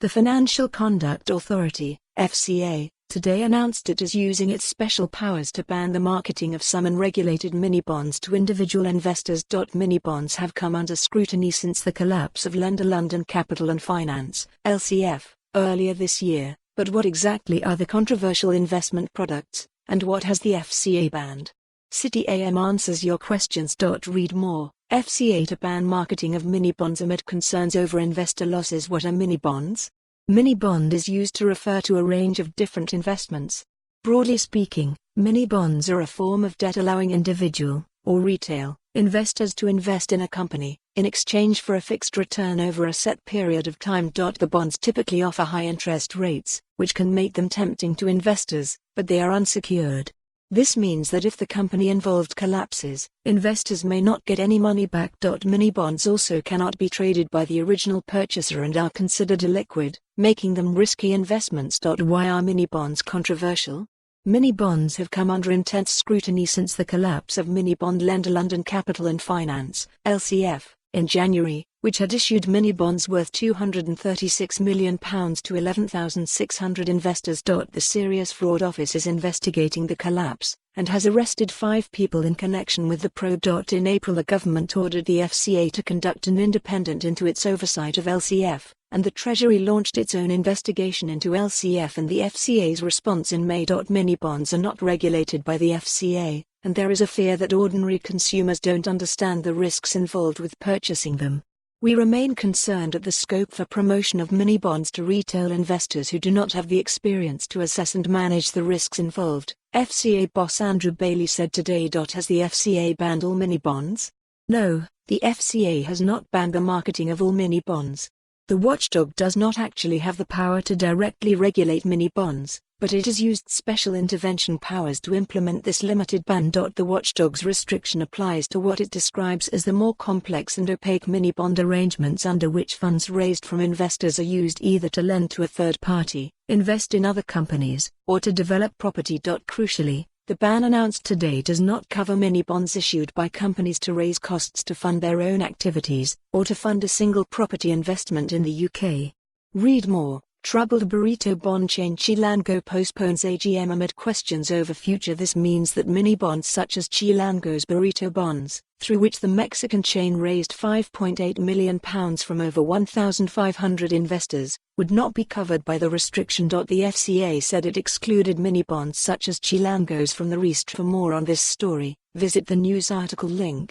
The Financial Conduct Authority, FCA, today announced it is using its special powers to ban the marketing of some unregulated mini-bonds to individual investors. Mini-bonds have come under scrutiny since the collapse of London Capital and Finance, LCF, earlier this year. But what exactly are the controversial investment products, and what has the FCA banned? Citi AM answers your questions. Read more. FCA to ban marketing of mini-bonds amid concerns over investor losses. What are mini-bonds? Mini-bond is used to refer to a range of different investments. Broadly speaking, mini-bonds are a form of debt allowing individual, or retail, investors to invest in a company, in exchange for a fixed return over a set period of time. The bonds typically offer high interest rates, which can make them tempting to investors, but they are unsecured. This means that if the company involved collapses, investors may not get any money back. Mini-bonds also cannot be traded by the original purchaser and are considered illiquid, making them risky investments. Why are mini-bonds controversial? Mini-bonds have come under intense scrutiny since the collapse of mini-bond lender London Capital and Finance, LCF, in January, which had issued mini-bonds worth £236 million to 11,600 investors. The Serious Fraud Office is investigating the collapse, and has arrested 5 people in connection with the probe. In April, the government ordered the FCA to conduct an independent into its oversight of LCF, and the Treasury launched its own investigation into LCF and the FCA's response in May. Mini-bonds are not regulated by the FCA, and there is a fear that ordinary consumers don't understand the risks involved with purchasing them. We remain concerned at the scope for promotion of mini-bonds to retail investors who do not have the experience to assess and manage the risks involved, FCA boss Andrew Bailey said today. Has the FCA banned all mini-bonds? No, the FCA has not banned the marketing of all mini-bonds. The watchdog does not actually have the power to directly regulate mini-bonds, but it has used special intervention powers to implement this limited ban. The watchdog's restriction applies to what it describes as the more complex and opaque mini-bond arrangements under which funds raised from investors are used either to lend to a third party, invest in other companies, or to develop property. Crucially, the ban announced today does not cover mini-bonds issued by companies to raise costs to fund their own activities, or to fund a single property investment in the UK. Read more. Troubled burrito bond chain Chilango postpones AGM amid questions over future. This means that mini-bonds such as Chilango's burrito bonds, through which the Mexican chain raised £5.8 million from over 1,500 investors, would not be covered by the restriction. The FCA said it excluded mini-bonds such as Chilango's from the rest. For more on this story, visit the news article link.